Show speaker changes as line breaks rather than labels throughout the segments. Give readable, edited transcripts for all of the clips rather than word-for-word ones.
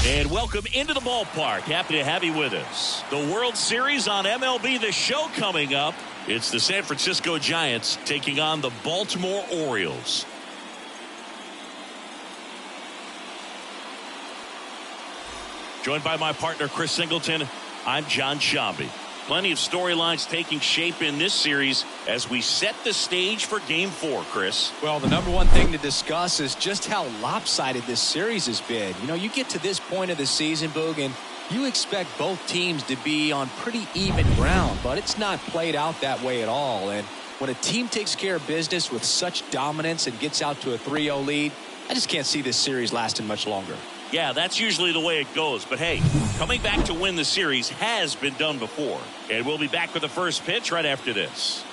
And welcome into the ballpark. Happy to have you with us. The World Series on MLB The Show coming up. It's the San Francisco Giants taking on the Baltimore Orioles. Joined by my partner, Chris Singleton, I'm John Shambi. Plenty of storylines taking shape in this series as we set the stage for Game 4, Chris.
Well, the number one thing to discuss is just how lopsided this series has been. You know, you get to this point of the season, Boog, and you expect both teams to be on pretty even ground, but it's not played out that way at all. And when a team takes care of business with such dominance and gets out to a 3-0 lead, I just can't see this series lasting much longer.
Yeah, that's usually the way it goes. But hey, coming back to win the series has been done before. And we'll be back with the first pitch right after this.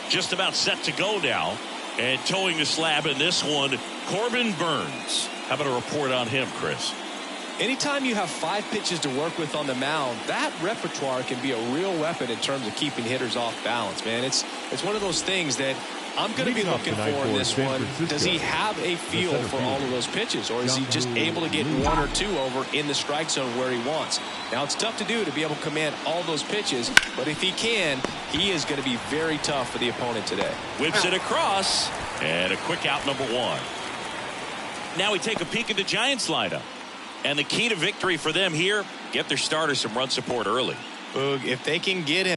Just about set to go now. And towing the slab in this one, Corbin Burnes. How about a report on him, Chris?
Anytime you have 5 pitches to work with on the mound, that repertoire can be a real weapon in terms of keeping hitters off balance, man. It's one of those things that I'm going to be looking for in this one. Does he have a feel for all of those pitches, or is he just able to get 1 or 2 over in the strike zone where he wants? Now, it's tough to do to be able to command all those pitches, but if he can, he is going to be very tough for the opponent today.
Whips it across, and a quick out, number 1. Now we take a peek at the Giants lineup. And the key to victory for them here, get their starter some run support early.
Boog, if they can get him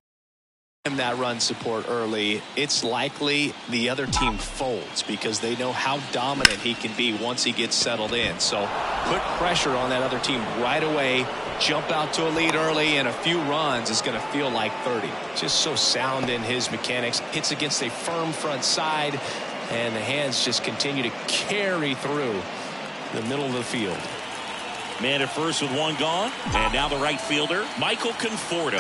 that run support early, it's likely the other team folds because they know how dominant he can be once he gets settled in. So put pressure on that other team right away, jump out to a lead early, and a few runs is going to feel like 30. Just so sound in his mechanics. Hits against a firm front side, and the hands just continue to carry through the middle of the field.
Man at first with 1 gone, and now the right fielder, Michael Conforto.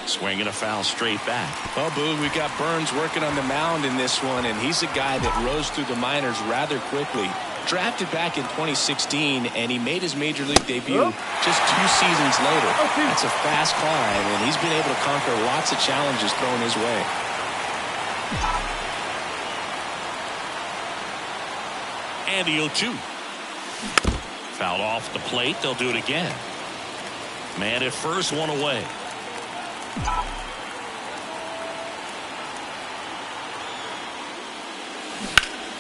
Swinging a foul straight back.
Oh, Boog, we got Burnes working on the mound in this one, and he's a guy that rose through the minors rather quickly. Drafted back in 2016, and he made his major league debut just 2 seasons later. That's a fast climb, and he's been able to conquer lots of challenges thrown his way.
And the 0-2. Fouled off the plate. They'll do it again. Man at first, one away.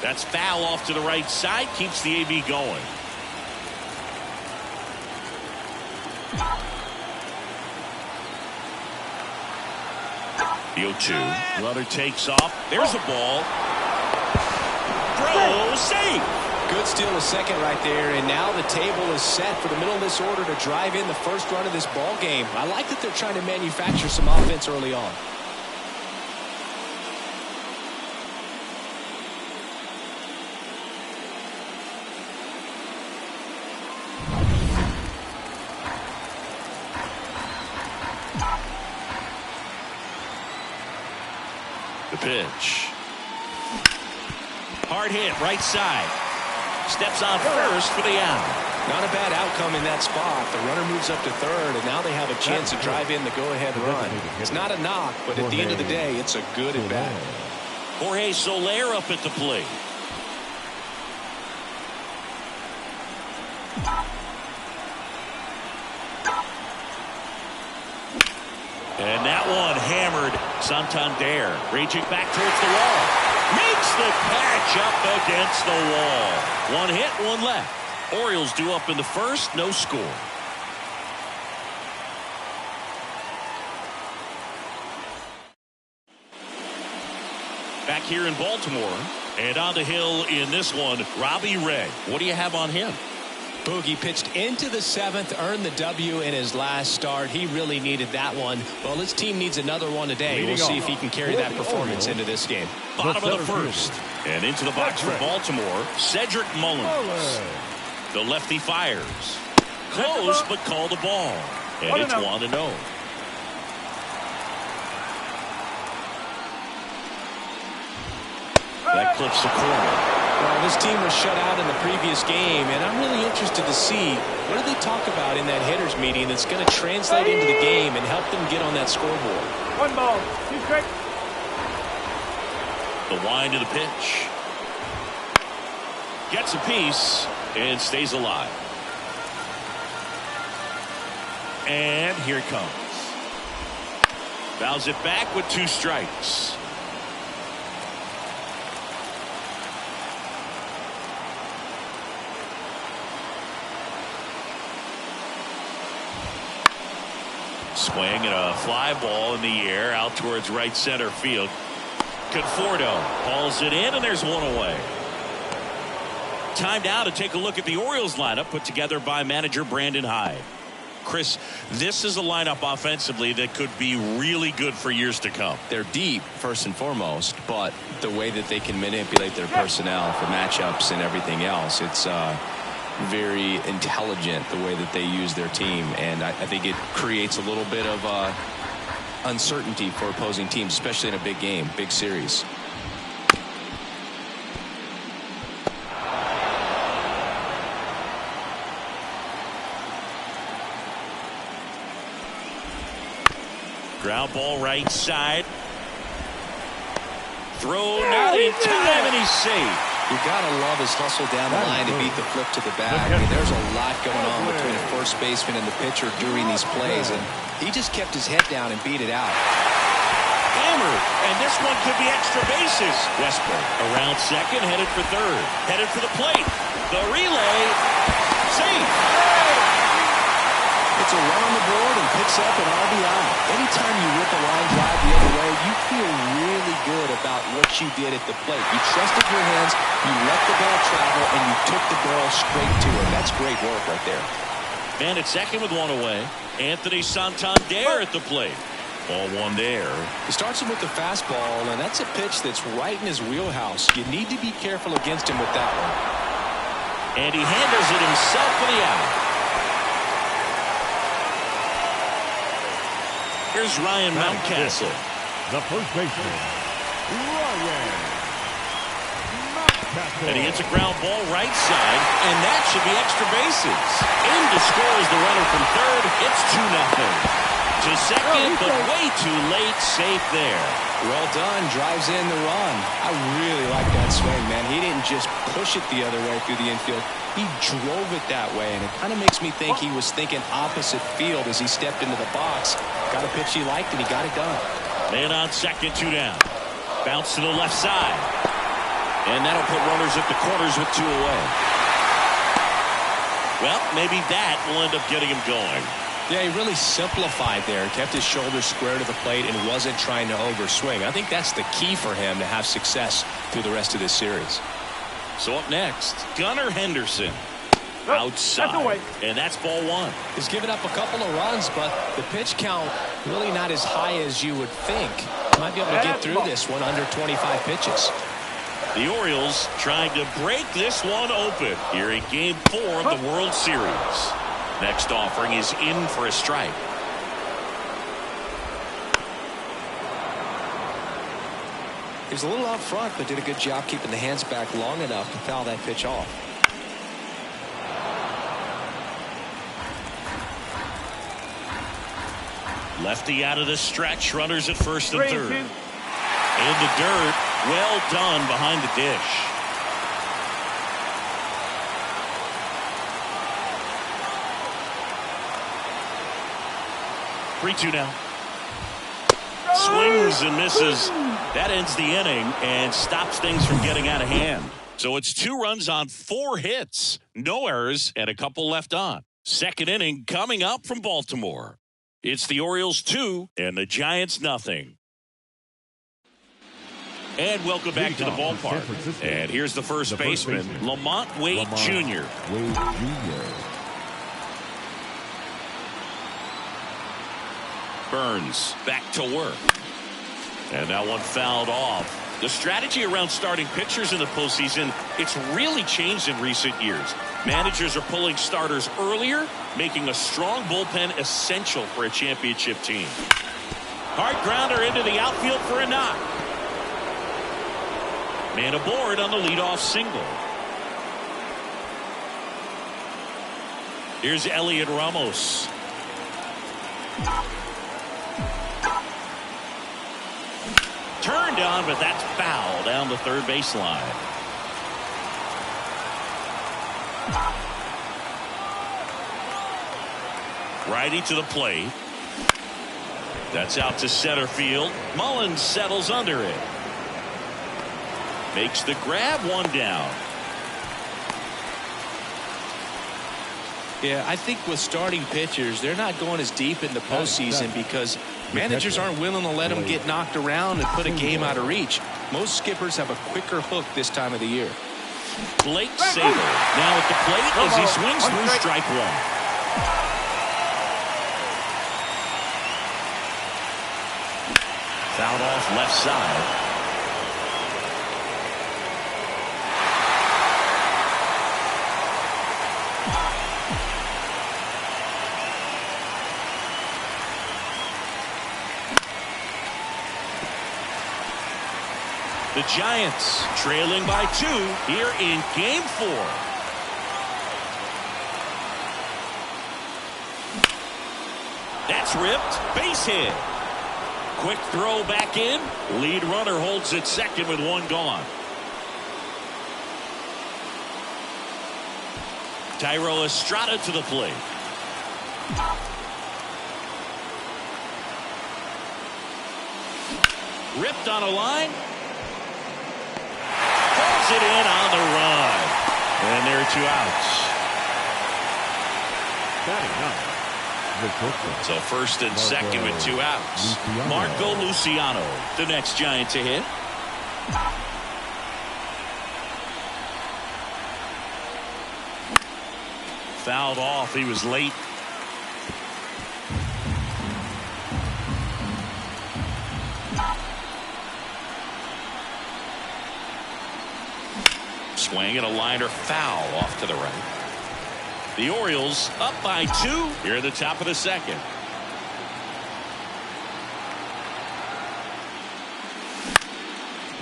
That's foul off to the right side. Keeps the AB going. The 0-2. Runner takes off. There's a ball. Throw, save.
Good steal a second right there, and now the table is set for the middle of this order to drive in the first run of this ball game. I like that they're trying to manufacture some offense early on.
The pitch. Hard hit, right side. Steps on first for the out.
Not a bad outcome in that spot. The runner moves up to third, and now they have a chance to drive in the go-ahead run. It's not a knock, but at the end of the day, it's a good at bat.
Jorge Soler up at the plate. And that one hammered. Santander reaching back towards the wall. Makes the catch up against the wall. One hit, one left. Orioles due up in the first, no score. Back here in Baltimore, and on the hill in this one, Robbie Ray. What do you have on him?
Boogie pitched into the seventh, earned the W in his last start. He really needed that one. Well, his team needs another one today. We'll see if he can carry that performance into this game.
Bottom of the first. And into the box for Baltimore, Cedric Mullins. The lefty fires. Close, but called the ball. And it's 1-0. That clips the corner.
Well, this team was shut out in the previous game, and I'm really interested to see what do they talk about in that hitters meeting that's going to translate into the game and help them get on that scoreboard.
1 ball, 2 strikes.
The wind to the pitch. Gets a piece and stays alive. And here it comes. Fouls it back with 2 strikes. Swing and a fly ball in the air out towards right center field. Conforto hauls it in, and there's 1 away. Time now to take a look at the Orioles lineup put together by manager Brandon Hyde. Chris, this is a lineup offensively that could be really good for years to come.
They're deep, first and foremost, but the way that they can manipulate their personnel for matchups and everything else, it's very intelligent the way that they use their team, and I think it creates a little bit of uncertainty for opposing teams, especially in a big game, big series.
Ground ball right side. Throw not in time, and he's safe.
You gotta love his hustle down the line to beat the flip to the back. I mean, there's a lot going on between the first baseman and the pitcher during these plays, and he just kept his head down and beat it out.
Hammered, and this one could be extra bases. Westbrook around second, headed for third, headed for the plate. The relay, safe.
It's a run on the board and picks up an RBI. Anytime you rip a line drive the other way, you feel really good about what you did at the plate. You trusted your hands, you let the ball travel, and you took the ball straight to it. That's great work right there.
Man at second with 1 away. Anthony Santander at the plate. Ball 1 there.
He starts him with the fastball, and that's a pitch that's right in his wheelhouse. You need to be careful against him with that one.
And he handles it himself for the out. Here's Ryan Mountcastle.
The first baseman, Ryan Mountcastle.
And he hits a ground ball right side, and that should be extra bases. In to score is the runner from third. It's 2-0. to second, but way too late. Safe there.
Well done. Drives in the run. I really like that swing, man. He didn't just push it the other way through the infield. He drove it that way, and it kind of makes me think he was thinking opposite field as he stepped into the box. Got a pitch he liked, and he got it done.
Man on second, 2 down. Bounce to the left side. And that'll put runners at the corners with 2 away. Well, maybe that will end up getting him going.
Yeah, he really simplified there. Kept his shoulders square to the plate and wasn't trying to overswing. I think that's the key for him to have success through the rest of this series.
So up next, Gunnar Henderson. Outside. And that's ball 1.
He's given up a couple of runs, but the pitch count really not as high as you would think. Might be able to get through this one under 25 pitches.
The Orioles trying to break this one open here in Game 4 of the World Series. Next offering is in for a strike.
He was a little out front, but did a good job keeping the hands back long enough to foul that pitch off.
Lefty out of the stretch. Runners at first and third. In the dirt. Well done behind the dish. Three-two now. Swings and misses. That ends the inning and stops things from getting out of hand. So it's 2 runs on 4 hits. No errors and a couple left on. Second inning coming up from Baltimore. It's the Orioles 2 and the Giants nothing. And welcome back to the ballpark. And here's the first baseman, Lamont Wade Jr. Burns back to work. And that one fouled off. The strategy around starting pitchers in the postseason, it's really changed in recent years. Managers are pulling starters earlier, making a strong bullpen essential for a championship team. Hard grounder into the outfield for a knock. Man aboard on the leadoff single. Here's Elliot Ramos. Turned on, but that's foul down the third baseline. Righty to the plate. That's out to center field. Mullins settles under it. Makes the grab, 1 down.
Yeah, I think with starting pitchers, they're not going as deep in the postseason because managers aren't willing to let them get knocked around and put a game out of reach. Most skippers have a quicker hook this time of the year.
Blake Sabol now at the plate as he swings through strike 1. Fouled off left side. The Giants trailing by 2 here in Game 4. That's ripped. Base hit. Quick throw back in. Lead runner holds at second with 1 gone. Thairo Estrada to the plate. Ripped on a line. Pulls it in on the run. And there are 2 outs. So first and second with 2 outs. Marco Luciano, the next Giant to hit. Fouled off. He was late. Swing and a liner foul off to the right. The Orioles up by 2 here at the top of the second.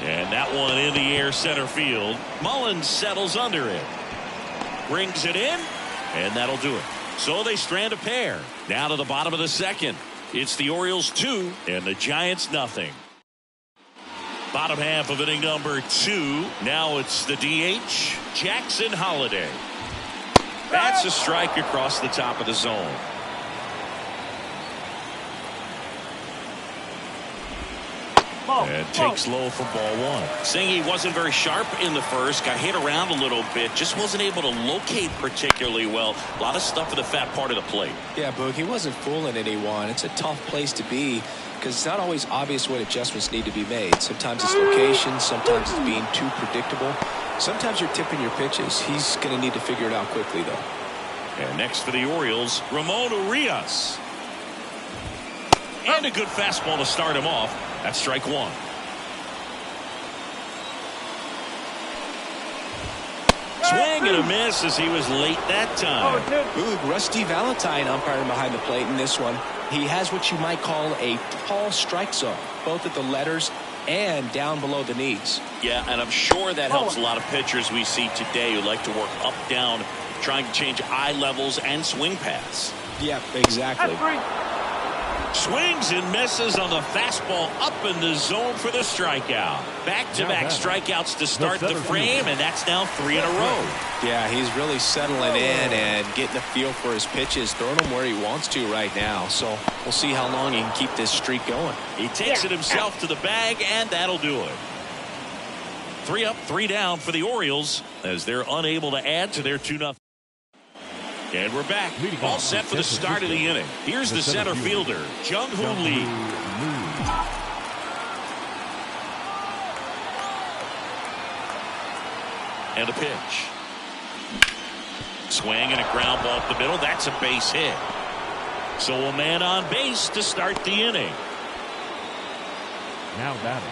And that one in the air center field. Mullins settles under it. Brings it in. And that'll do it. So they strand a pair. Down to the bottom of the second. It's the Orioles 2 and the Giants nothing. Bottom half of inning number 2. Now it's the DH, Jackson Holliday. That's a strike across the top of the zone. And takes low for ball 1. Saying he wasn't very sharp in the first, got hit around a little bit, just wasn't able to locate particularly well. A lot of stuff in the fat part of the plate.
Yeah, Boog, he wasn't fooling anyone. It's a tough place to be because it's not always obvious what adjustments need to be made. Sometimes it's location, sometimes it's being too predictable. Sometimes you're tipping your pitches. He's going to need to figure it out quickly, though.
And next for the Orioles, Ramon Urias. And a good fastball to start him off. That's strike 1. Swing and a miss as he was late that time.
Boog, Rusty Valentine umpiring behind the plate in this one. He has what you might call a tall strike zone, both at the letters and down below the knees.
Yeah, and I'm sure that helps a lot of pitchers we see today who like to work up, down, trying to change eye levels and swing paths.
Yeah, exactly.
Swings and misses on the fastball up in the zone for the strikeout. Back-to-back strikeouts to start the frame, and that's now 3 in a row.
Yeah, he's really settling in and getting a feel for his pitches, throwing them where he wants to right now. So we'll see how long he can keep this streak going.
He takes it himself to the bag, and that'll do it. 3 up, 3 down for the Orioles as they're unable to add to their 2-0. And we're back. All set for the start of the inning. Here's the center fielder, Jung-Hoo Lee. And a pitch. Swing and a ground ball up the middle. That's a base hit. So a man on base to start the inning.
Now batting,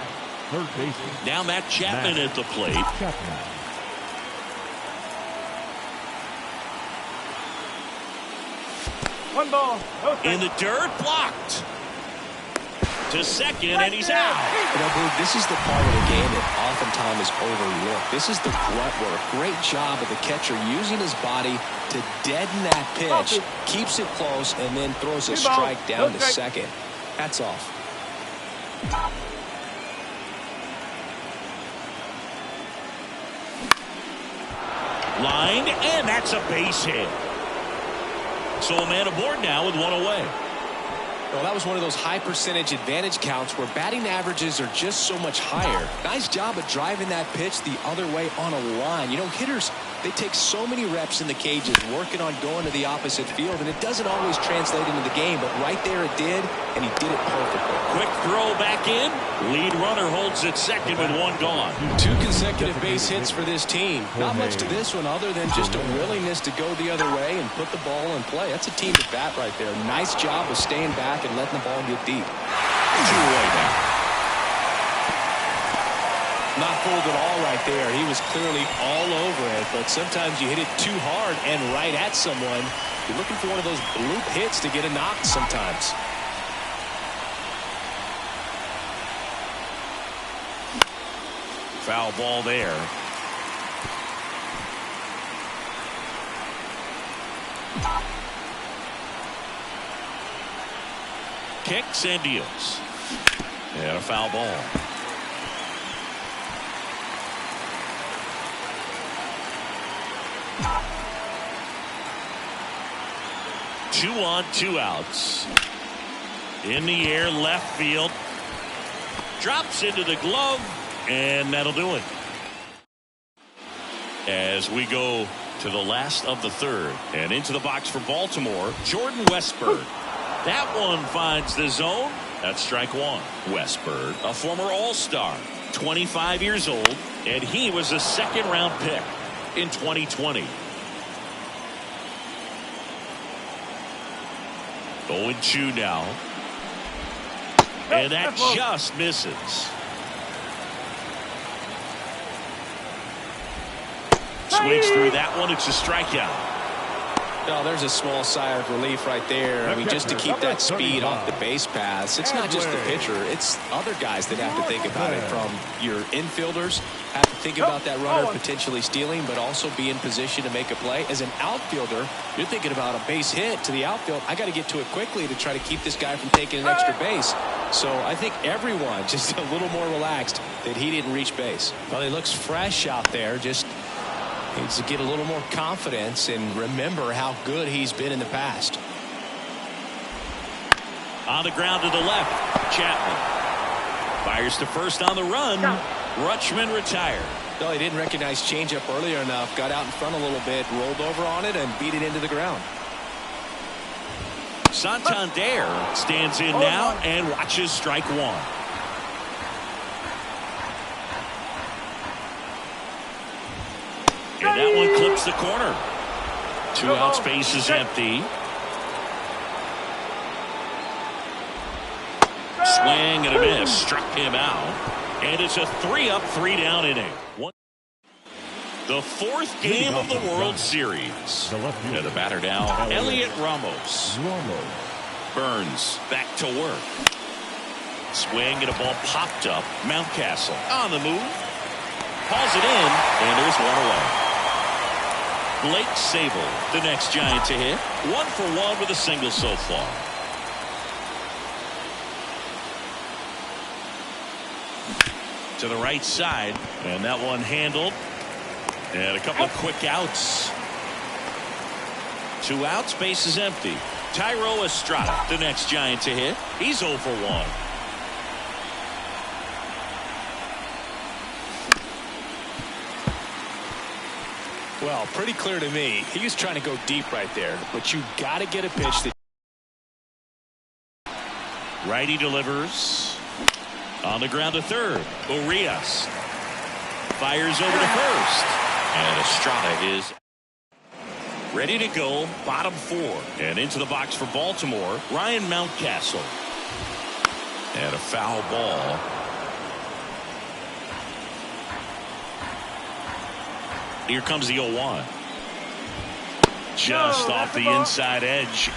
third baseman.
Now Matt Chapman at the plate.
One ball, no strike.
In the dirt, blocked. To second, and he's out.
You know, Boog, this is the part of the game that oftentimes is overlooked. This is the grunt work. Great job of the catcher using his body to deaden that pitch, keeps it close, and then throws a strike down to second. Hats off.
Lined, and that's a base hit. So a man aboard now with 1 away.
Well, that was one of those high percentage advantage counts where batting averages are just so much higher. Nice job of driving that pitch the other way on a line. You know, hitters, they take so many reps in the cages working on going to the opposite field, and it doesn't always translate into the game, but right there it did, and he did it perfectly.
Quick throw back in. Lead runner holds at second with 1 gone.
2 consecutive base hits for this team. Not much to this one other than just a willingness to go the other way and put the ball in play. That's a team to bat right there. Nice job of staying back and letting the ball get deep.
2 away now.
Not fooled at all right there. He was clearly all over it, but sometimes you hit it too hard and right at someone. You're looking for one of those bloop hits to get a knock sometimes.
Foul ball there. Kicks and deals. And a foul ball. Two on, 2 outs. In the air, left field. Drops into the glove, and that'll do it. As we go to the last of the 3rd, and into the box for Baltimore, Jordan Westburg. That one finds the zone. That's strike 1. Westburg, a former All-Star, 25 years old, and he was a 2nd-round pick in 2020. 0-2 now. And that just misses. Swings through that one. It's a strikeout.
Oh, there's a small sigh of relief right there. I mean, just to keep that speed off the base paths. It's not just the pitcher. It's other guys that have to think about it. From your infielders, have to think about that runner potentially stealing, but also be in position to make a play. As an outfielder, you're thinking about a base hit to the outfield. I got to get to it quickly to try to keep this guy from taking an extra base. So I think everyone just a little more relaxed that he didn't reach base. Well, he looks fresh out there. Just needs to get a little more confidence and remember how good he's been in the past.
On the ground to the left, Chapman fires to first on the run. Rutschman retired.
No, he didn't recognize changeup earlier enough. Got out in front a little bit, rolled over on it, and beat it into the ground.
Santander stands in now and watches strike one. And that one clips the corner. 2 outs, base is empty. Swing and a miss. Struck him out. And it's a 3-up, 3-down inning. The 4th game of the World Series. And the batter now, Elliot Ramos. Burns back to work. Swing and a ball popped up. Mountcastle on the move. Hauls it in, and there's one away. Blake Sable, the next Giant to hit. 1 for 1 with a single so far. To the right side, and that one handled. And a couple of quick outs. 2 outs, base is empty. Tyro Estrada, the next Giant to hit. He's 0 for 1.
Well, pretty clear to me. He was trying to go deep right there, but you got to get a pitch that.
Righty delivers. On the ground to third. Urias fires over to first. And Estrada is ready to go. Bottom 4. And into the box for Baltimore, Ryan Mountcastle. And a foul ball. Here comes the 0-1. Just off the inside edge.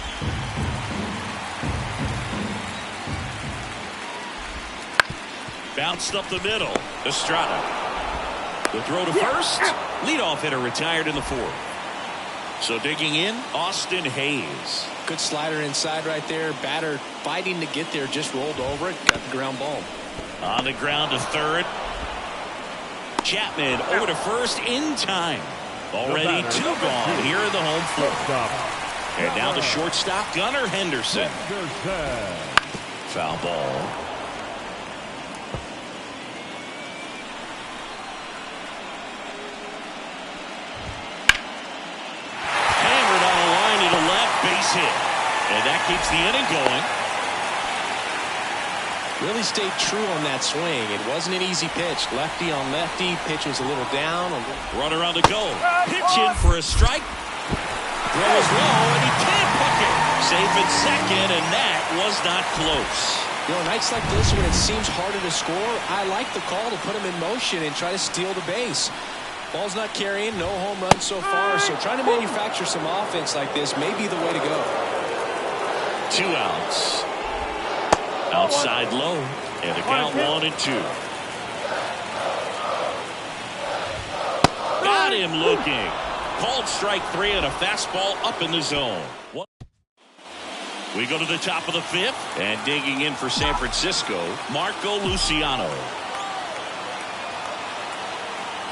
Bounced up the middle. Estrada. The throw to first. Leadoff hitter retired in the 4th. So digging in, Austin Hayes.
Good slider inside right there. Batter fighting to get there. Just rolled over it. Got the ground ball.
On the ground to third. Chapman over to first in time. Already 2 gone here in the home 4th. And now the shortstop, Gunnar Henderson. Foul ball. Hammered on a line to the left, base hit. And that keeps the inning going.
Really stayed true on that swing. It wasn't an easy pitch. Lefty on lefty. Pitch was a little down.
Runner on the go. Pitch in for a strike. Throw is low, and he can't hook it. Safe at second, and that was not close.
You know, nights like this when it seems harder to score, I like the call to put him in motion and try to steal the base. Ball's not carrying. No home runs so far. So trying to manufacture some offense like this may be the way to go.
2 outs. Outside low, and the count 1-2. Got him looking. Called strike 3 and a fastball up in the zone. We go to the top of the 5th, and digging in for San Francisco, Marco Luciano.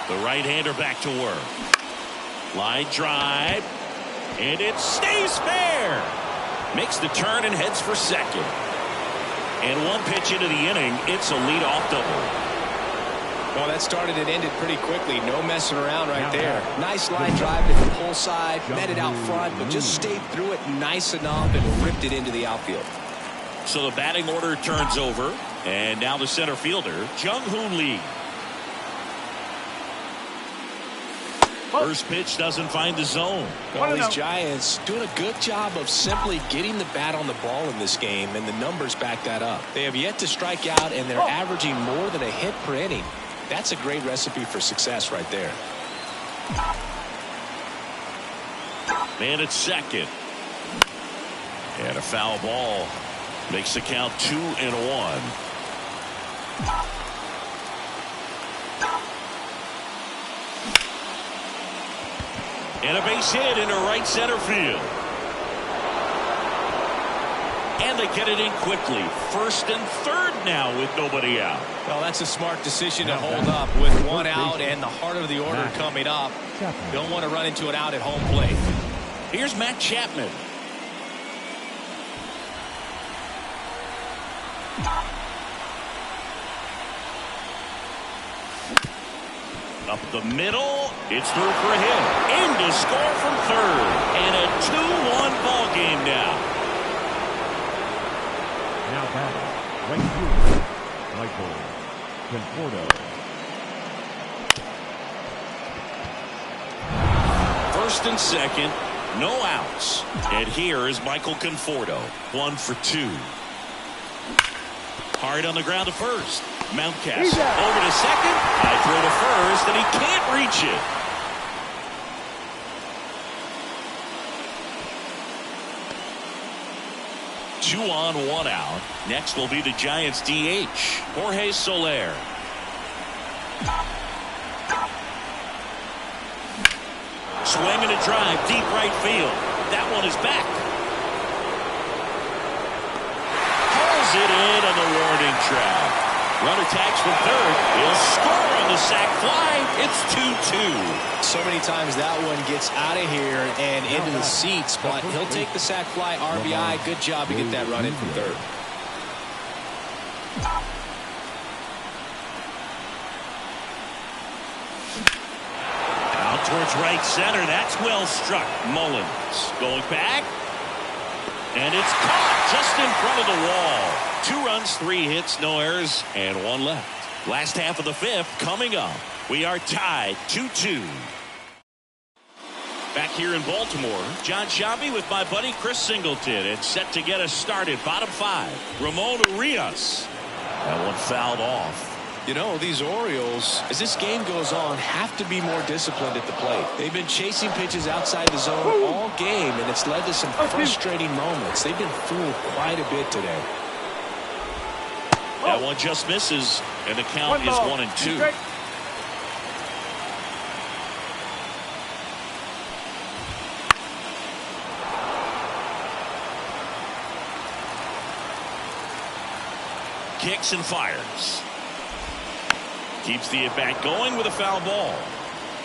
The right-hander back to work. Line drive, and it stays fair. Makes the turn and heads for second. And 1 pitch into the inning, it's a leadoff double.
Well, that started and ended pretty quickly. No messing around right there. Nice line drive to the pull side, met it out front, but just stayed through it nice enough and ripped it into the outfield.
So the batting order turns over, and now the center fielder, Jung-Hoo Lee. First pitch doesn't find the zone.
Well, these Giants doing a good job of simply getting the bat on the ball in this game, and the numbers back that up. They have yet to strike out, and they're averaging more than a hit per inning. That's a great recipe for success right there.
Man at second. And a foul ball makes the count 2-1. And a base hit into right center field. And they get it in quickly. First and third now with nobody out.
Well, that's a smart decision to hold up with one out and the heart of the order coming up. Don't want to run into an out at home plate.
Here's Matt Chapman. Up the middle, it's through for a hit. In to score from third. And a 2-1 ball game now.
Now batting, right fielder, Michael Conforto.
First and second, no outs. And here is Michael Conforto, 1 for 2. Hard on the ground to first. Mountcastle over to second. High throw to first, and he can't reach it. Two on, one out. Next will be the Giants DH, Jorge Soler. Swing and a drive, deep right field. That one is back. Pulls it in on the warning track. Runner tags from third. He'll score on the sac fly. It's 2-2.
So many times that one gets out of here and into the seats, but he'll take the sac fly RBI. Good job to get that run in from third.
Out towards right center. That's well struck. Mullins going back. And it's caught just in front of the wall. 2 runs, 3 hits, no errors, and 1 left. Last half of the 5th coming up. We are tied 2-2. Back here in Baltimore, John Shabby with my buddy Chris Singleton. It's set to get us started. Bottom 5. Ramon Urias. That one fouled off.
You know, these Orioles, as this game goes on, have to be more disciplined at the plate. They've been chasing pitches outside the zone all game, and it's led to some frustrating moments. They've been fooled quite a bit today.
That one just misses, and the count is 1-2. Kicks and fires. Keeps the at-bat going with a foul ball.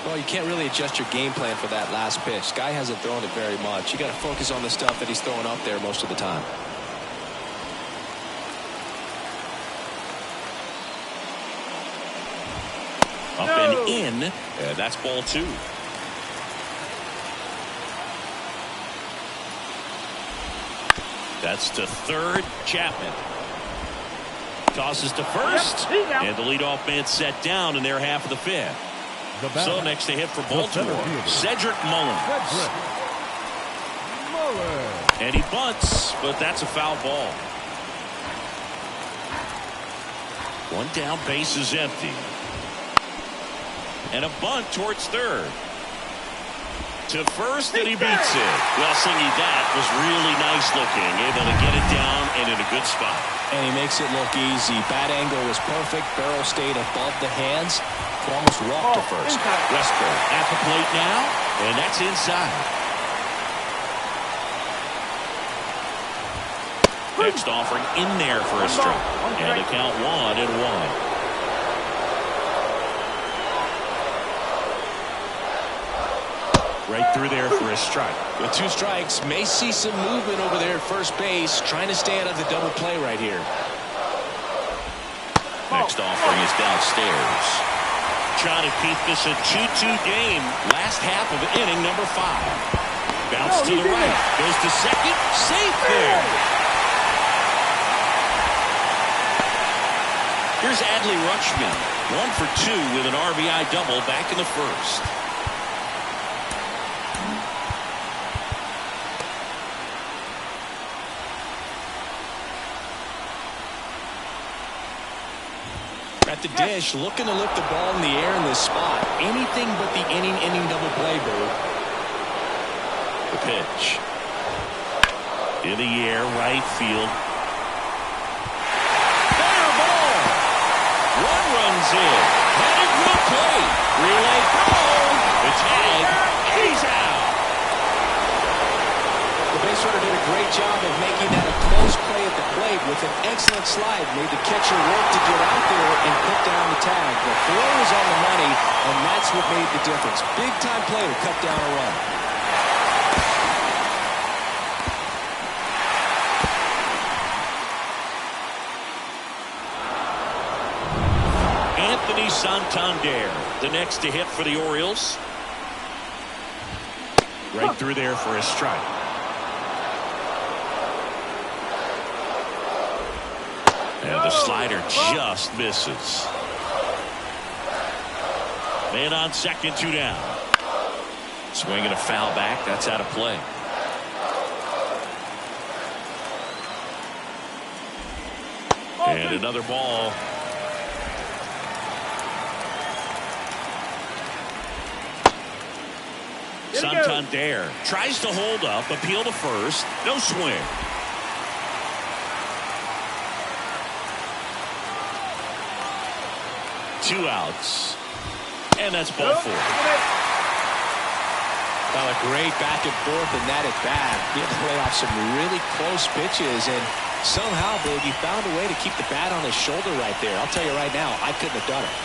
Well, you can't really adjust your game plan for that last pitch. Guy hasn't thrown it very much. You got to focus on the stuff that he's throwing up there most of the time.
Up and in. And that's ball 2. That's to third. Chapman tosses to first, and the leadoff man set down in their half of the 5th. So next to hit for Baltimore, Cedric Mullins. And he bunts, but that's a foul ball. 1 down, base is empty. And a bunt towards third. To first, and he beats it. Well, Singy, that was really nice looking. Able to get it down and in a good spot.
And he makes it look easy. Bat angle was perfect. Barrel stayed above the hands. Could almost walk to first.
Westburg at the plate now, and that's inside. Next offering in there for a strike. And the count 1-1. Right through there for a strike.
With 2 strikes, may see some movement over there at first base, trying to stay out of the double play right here.
Next offering is downstairs. Trying to keep this a 2-2 game. Last half of inning number 5. Bounce to the right. Goes to second. Safe there. Here's Adley Rutschman. 1 for 2 with an RBI double back in the 1st.
At the dish, looking to lift the ball in the air in this spot. Anything but the inning double play, Boo.
The pitch. In the air, right field. Fair ball. One runs in. Headed to the plate. Relay throw. The tag. And he's out.
The base runner did a great job of making that a close play at the plate with an excellent slide. Made the catcher work to get out there and put down the tag. The throw was on the money, and that's what made the difference. Big time play to cut down a run.
Santander, the next to hit for the Orioles. Right through there for a strike. And the slider just misses. Man on second, 2 down. Swinging a foul back. That's out of play. And another ball. Santander tries to hold up, appeal to first, no swing. Two outs, and that's ball 4.
Well, a great back and forth in that at bat. He had to play off some really close pitches, and somehow, Big, he found a way to keep the bat on his shoulder right there. I'll tell you right now, I couldn't have done it.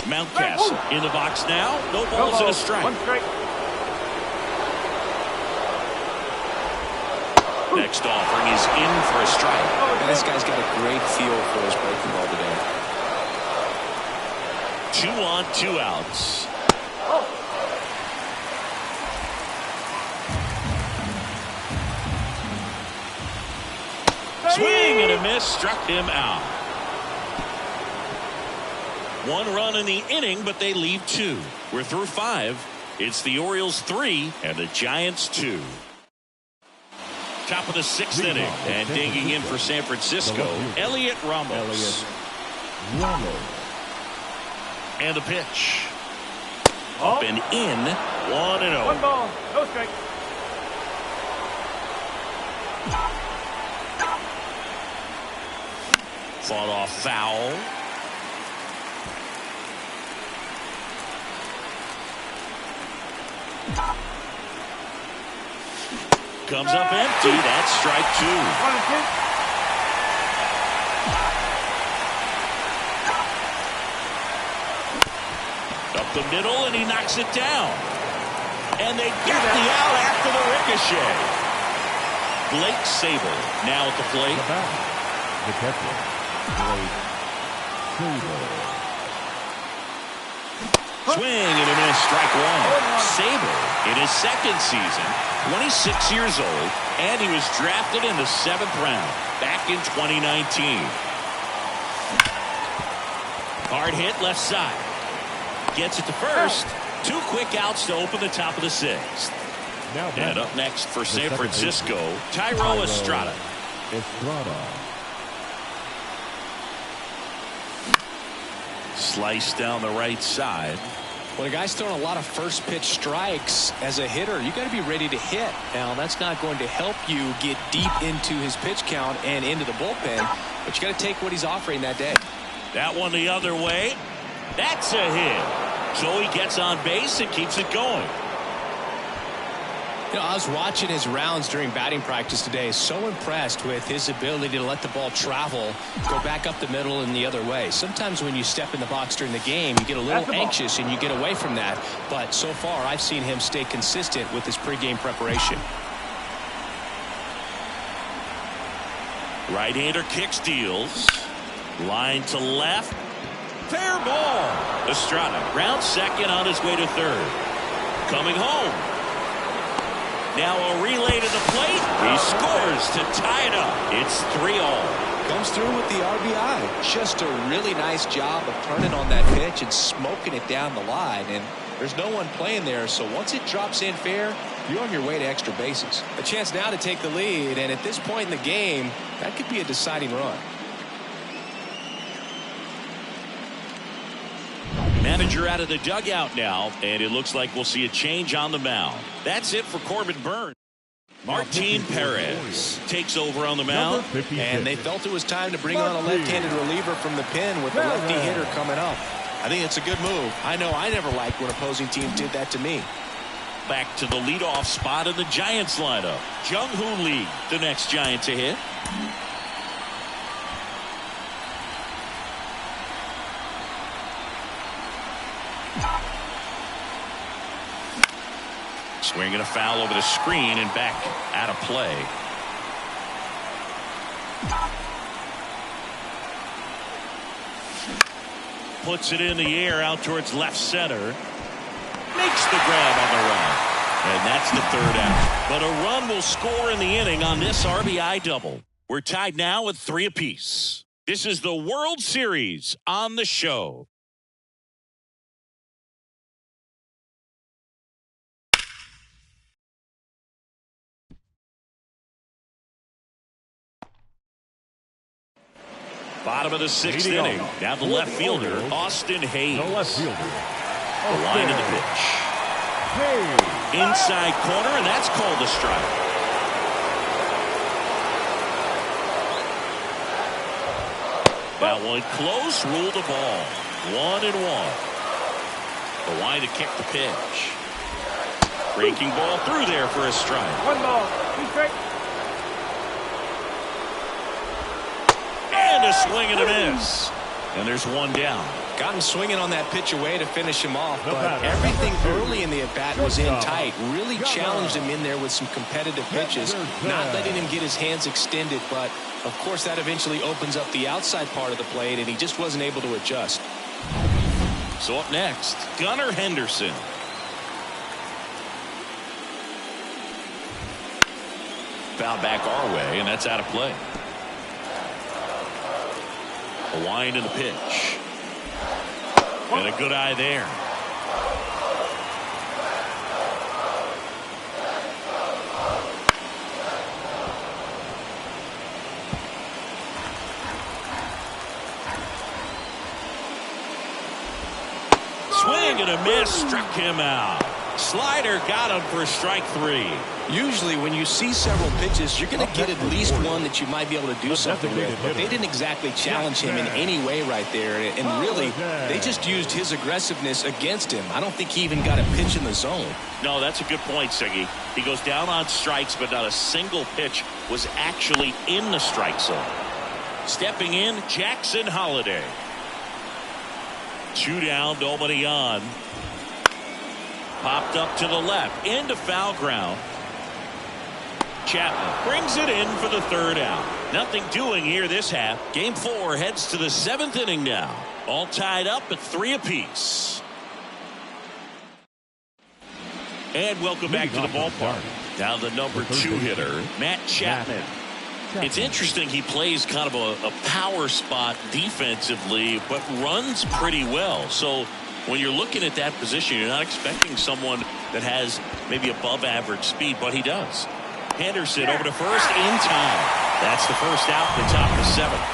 Mountcastle in the box now. No balls and a strike.
1 strike.
Next offering is in for a strike.
And this guy's got a great feel for his breaking ball today.
2 on, 2 outs. Swing and a miss, struck him out. 1 run in the inning, but they leave 2. We're through 5. It's the Orioles 3 and the Giants 2. Top of the 6th inning, and digging in for San Francisco, Elliot Ramos. And the pitch. Up and in, 1-0.
1 ball, no strike.
Fought off foul. Comes up empty. That's strike 2.
1 and 2.
Up the middle, and he knocks it down. And they get the out after the ricochet. Blake Sabol now at the plate.
The catcher, Blake Sabol.
Swing and a miss, strike 1. Sabol in his 2nd season, 26 years old, and he was drafted in the 7th round back in 2019. Hard hit left side. Gets it to first. 2 quick outs to open the top of the 6th. And up next for San Francisco, Thairo Estrada. Slice down the right side.
When a guy's throwing a lot of first pitch strikes as a hitter, you got to be ready to hit. Now, that's not going to help you get deep into his pitch count and into the bullpen, but you got to take what he's offering that day.
That one the other way. That's a hit. So he gets on base and keeps it going.
You know, I was watching his rounds during batting practice today. So impressed with his ability to let the ball travel, go back up the middle and the other way. Sometimes when you step in the box during the game, you get a little anxious and you get away from that. But so far, I've seen him stay consistent with his pregame preparation.
Right-hander kicks, deals. Line to left. Fair ball. Estrada rounds second on his way to third. Coming home. Now a relay to the plate. He scores to tie it up. It's 3-all.
Comes through with the RBI. Just a really nice job of turning on that pitch and smoking it down the line. And there's no one playing there, so once it drops in fair, you're on your way to extra bases. A chance now to take the lead, and at this point in the game, that could be a deciding run.
manager out of the dugout now, and it looks like we'll see a change on the mound. That's it for Corbin Burns. Martin Perez takes over on the mound,
and they felt it was time to bring on a left-handed reliever from the pen with the lefty hitter coming up. I think it's a good move. I know I never liked when opposing teams did that to me.
Back to the leadoff spot in the Giants lineup. Jung-Hoo Lee, the next Giant to hit. Swinging a foul over the screen and back out of play. Puts it in the air out towards left center. Makes the grab on the run. And that's the third out. But a run will score in the inning on this RBI double. We're tied now at 3 apiece. This is the World Series on the show. Bottom of the 6th inning. Now the left fielder, Austin Hayes.
The left fielder.
The line of the pitch. Inside corner, and that's called a strike. That one close, ruled the ball. 1-1. The line to kick the pitch. Breaking ball through there for a strike.
1 ball. 2 strikes.
And a swing and a miss. And there's 1 down.
Got him swinging on that pitch away to finish him off, but everything early in the at-bat was in tight. Really challenged him in there with some competitive pitches, not letting him get his hands extended, but of course that eventually opens up the outside part of the plate, and he just wasn't able to adjust.
So up next, Gunnar Henderson. Foul back our way, and that's out of play. A wind in the pitch. And a good eye there. Swing and a miss, struck him out. Slider got him for strike 3.
Usually when you see several pitches, you're going to get at least one that you might be able to do something with. But they didn't exactly challenge him in any way right there. And really, they just used his aggressiveness against him. I don't think he even got a pitch in the zone.
No, that's a good point, Siggy. He goes down on strikes, but not a single pitch was actually in the strike zone. Stepping in, Jackson Holliday. 2 down, nobody on. Popped up to the left, into foul ground. Chapman brings it in for the 3rd out. Nothing doing here this half. Game 4 heads to the 7th inning now. All tied up at 3 apiece. And welcome back to the ballpark. Now the number 2 hitter, Matt Chapman. It's interesting, he plays kind of a power spot defensively, but runs pretty well. So when you're looking at that position, you're not expecting someone that has maybe above average speed, but he does. Henderson over to first in time. That's the first out in the top of the 7th.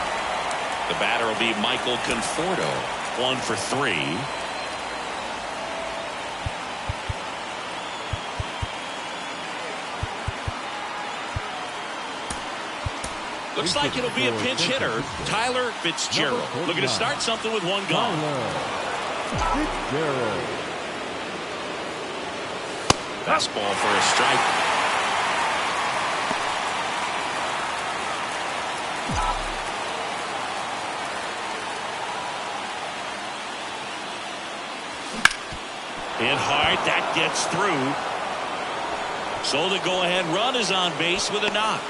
The batter will be Michael Conforto. 1 for 3. Looks like it'll be a pinch hitter, Tyler Fitzgerald. Looking to start something with 1 gone.
Fitzgerald.
Fastball for a strike. Hit hard, that gets through. So the go-ahead run is on base with a knock.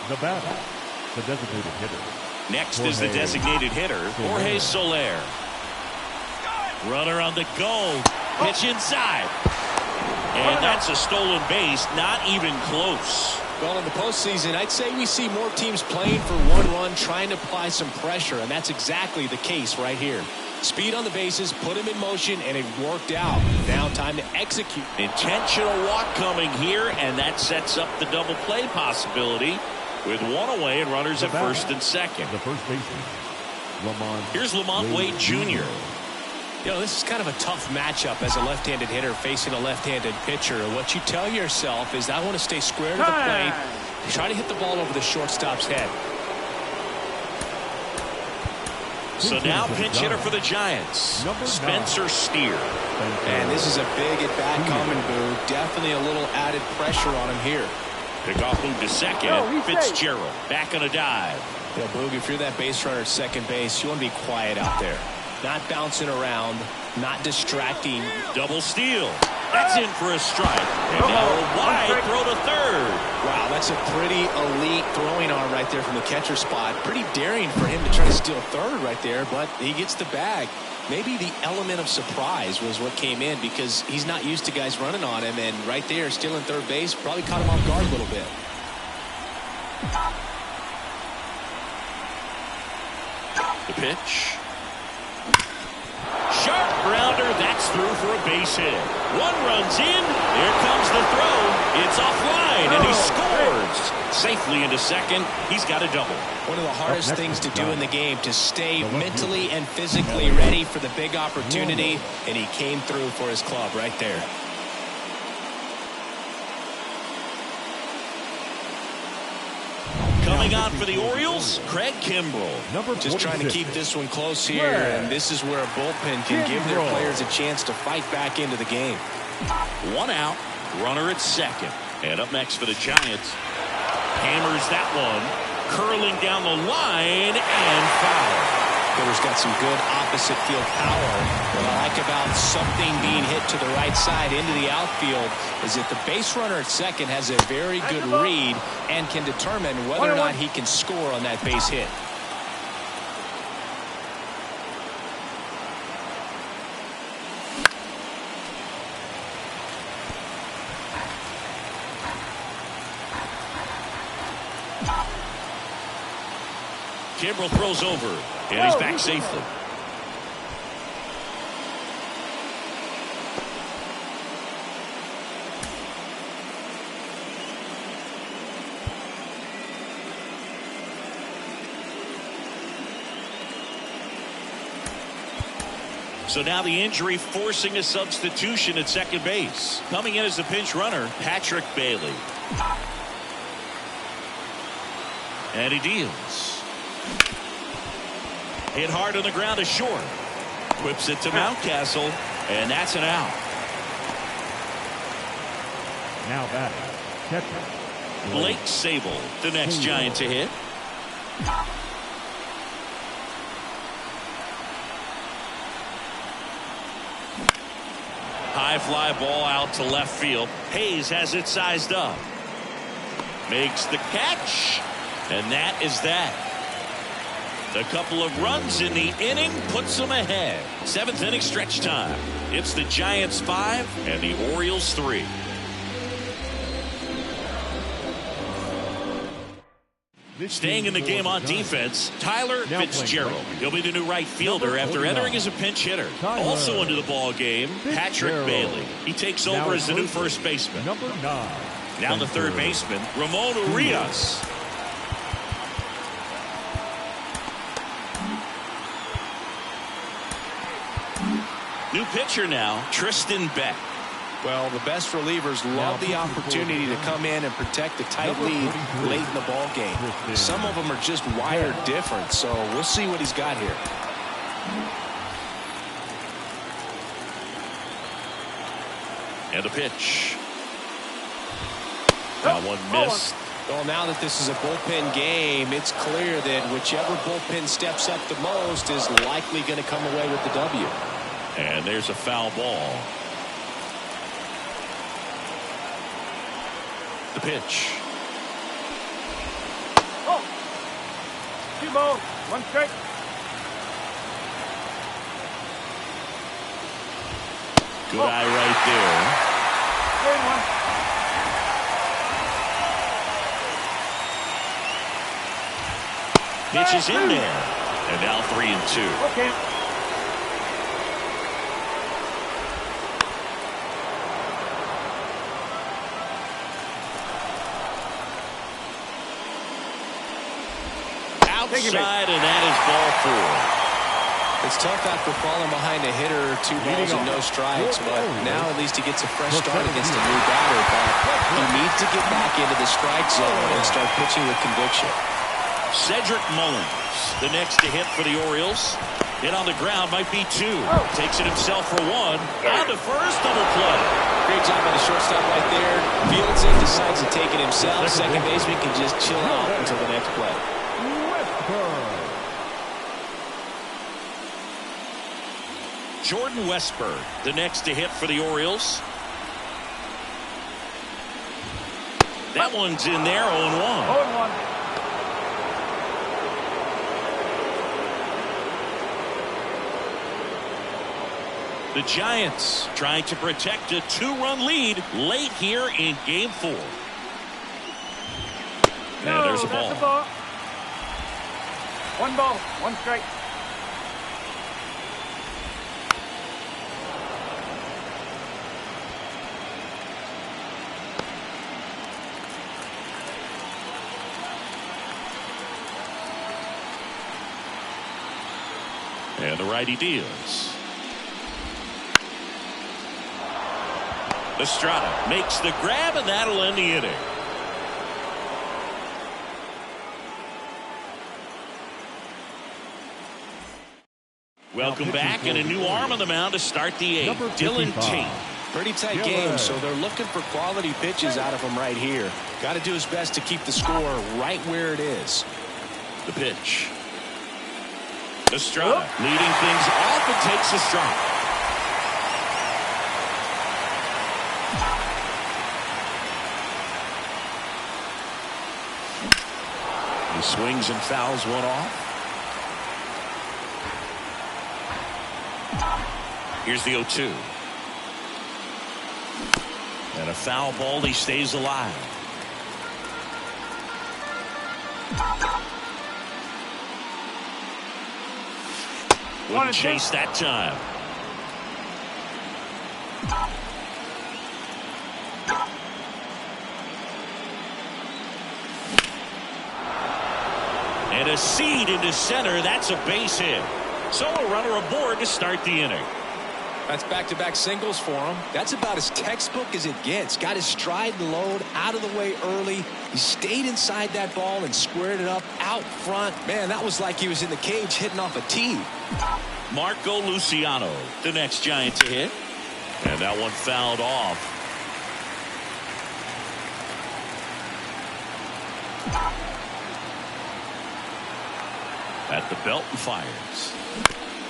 The batter, the designated hitter.
Next is the designated hitter, Jorge Soler. Runner on the go. Pitch inside. And that's a stolen base, not even close.
Well, in the postseason, I'd say we see more teams playing for 1 run, trying to apply some pressure, and that's exactly the case right here. Speed on the bases, put him in motion, and it worked out. Now time to execute.
Intentional walk coming here, and that sets up the double play possibility with 1 away and runners at first and second.
The first baseman,
Here's Lamont Wade Jr.
You know, this is kind of a tough matchup as a left-handed hitter facing a left-handed pitcher. What you tell yourself is, I want to stay square to the plate, try to hit the ball over the shortstop's head.
So now pinch hitter for the Giants, Spencer Steer.
And this is a big at-bat coming, Boo. Definitely a little added pressure on him here.
Pickoff move to second. Fitzgerald back on a dive.
Yeah, Boog, if you're that base runner at second base, you want to be quiet out there. Not bouncing around, not distracting.
Double steal. That's in for a strike. And now a wide throw to third.
Wow, that's a pretty elite throwing arm right there from the catcher spot. Pretty daring for him to try to steal third right there, but he gets the bag. Maybe the element of surprise was what came in, because he's not used to guys running on him, and right there, stealing third base, probably caught him off guard a little bit.
The pitch. Sharp grounder. That's through for a base hit. One runs in. Here comes the throw. It's offline, and he scores. Safely into second. He's got a double.
One of the hardest things to do in the game, to stay mentally and physically ready for the big opportunity, and he came through for his club right there.
Coming on for the Orioles, Craig Kimbrell.
Just trying to keep this one close here, and this is where a bullpen can give their players a chance to fight back into the game.
One out, runner at second. And up next for the Giants, hammers that one, curling down the line, and foul.
Hitter's got some good opposite field power. What I like about something being hit to the right side into the outfield is that the base runner at second has a very good read and can determine whether or not he can score on that base hit.
Kimbrell throws over, and he's back safely. So now the injury forcing a substitution at second base. Coming in as the pinch runner, Patrick Bailey. And he deals. Hit hard on the ground to short. Whips it to Mountcastle, and that's an out.
Now batting, catcher
Blake Sable, the next Giant to hit. High fly ball out to left field. Hayes has it sized up. Makes the catch, and that is that. A couple of runs in the inning puts them ahead. Seventh inning stretch time. It's the Giants 5 and the Orioles 3. Staying in the game on defense, Tyler Fitzgerald. He'll be the new right fielder after entering as a pinch hitter. Also into the ball game, Patrick Bailey. He takes over as the new first baseman.
number 9.
Now the third baseman, Ramon Urias. New pitcher now, Tristan Beck.
Well, the best relievers love the opportunity to come in and protect the tight lead late in the ball game. Some of them are just wired different, so we'll see what he's got here.
And the pitch. That one missed.
Well, now that this is a bullpen game, it's clear that whichever bullpen steps up the most is likely going to come away with the W.
And there's a foul ball. The pitch.
Oh! 2 balls, 1 strike.
Good eye right there. Pitch is in there. And now 3-2.
Okay.
Outside, and that is ball 4.
It's tough after falling behind a hitter, 2 balls and no strikes, but now at least he gets a fresh start against a new batter. But he needs to get back into the strike zone and start pitching with conviction.
Cedric Mullins, the next to hit for the Orioles. Hit on the ground, might be 2. Takes it himself for 1. On to first, double play.
Great job by the shortstop right there. Fields it, decides to take it himself. Second baseman can just chill out until the next play.
Jordan Westburg, the next to hit for the Orioles. That one's in there, 0-1.
0-1.
The Giants trying to protect a 2-run lead late here in Game 4. And there's a ball.
1 ball, 1 strike.
And the righty deals. Estrada makes the grab, and that'll end the inning. Welcome back, and a new arm on the mound to start the 8th. Dylan Tate.
Pretty tight game, so they're looking for quality pitches out of him right here. Got to do his best to keep the score right where it is.
The pitch. Estrada leading things off and takes a strike. He swings and fouls one off. Here's the 0-2. And a foul ball. He stays alive. Wouldn't chase that time. And a seed into center. That's a base hit. So a runner aboard to start the inning.
That's back-to-back singles for him. That's about as textbook as it gets. Got his stride and load out of the way early. He stayed inside that ball and squared it up out front. Man, that was like he was in the cage hitting off a tee.
Marco Luciano, the next Giant to hit. And that one fouled off. At the belt and fires.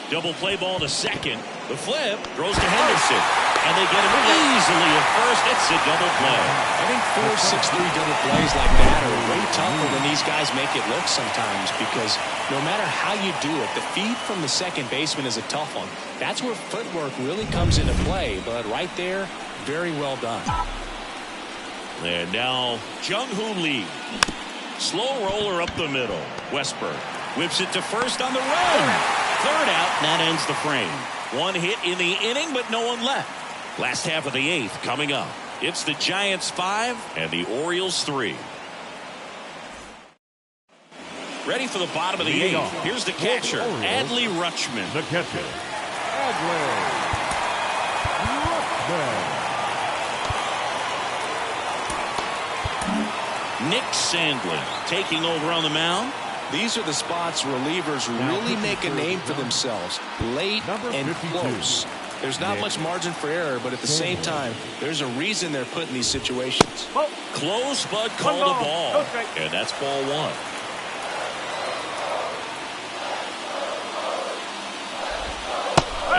Double play ball to second. The flip throws to Henderson. And they get him easily at first. It's a double play.
I think 4-6-3 double plays like that are way tougher than these guys make it look sometimes, because no matter how you do it, the feed from the second baseman is a tough one. That's where footwork really comes into play. But right there, very well done.
And now Jung-Hoo Lee. Slow roller up the middle. Westburg whips it to first on the run. Third out, and that ends the frame. One hit in the inning, but no one left. Last half of the 8th coming up. It's the Giants 5 and the Orioles 3. Ready for the bottom of the 8th. Here's the catcher, Adley Rutschman.
The catcher, Adley Rutschman.
Nick Sandlin taking over on the mound.
These are the spots relievers really make a name for themselves. Late and close. There's not much margin for error, but at the same time, there's a reason they're put in these situations.
Close, but call the ball. And that's ball 1.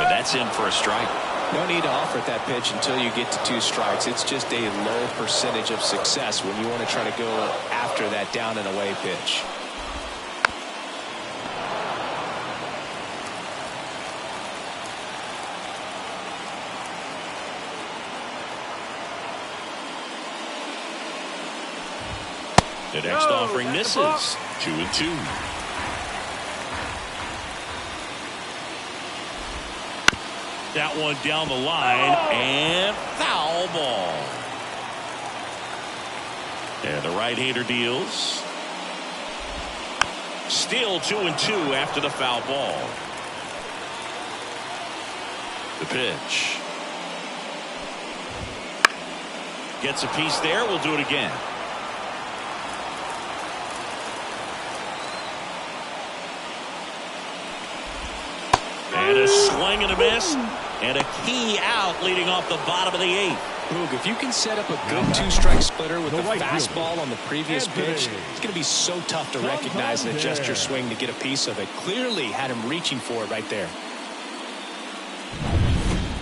And that's in for a strike.
No need to offer at that pitch until you get to 2 strikes. It's just a low percentage of success when you want to try to go after that down and away pitch.
The next offering misses. 2-2. That one down the line, and foul ball. And the right-hander deals. Still 2-2 after the foul ball. The pitch. Gets a piece there. We'll do it again. And a swing and a miss. And a key out leading off the bottom of the 8th.
Boog, if you can set up a good 2-strike splitter with the fastball on the previous pitch, it's going to be so tough to recognize and adjust your swing to get a piece of it. Clearly had him reaching for it right there.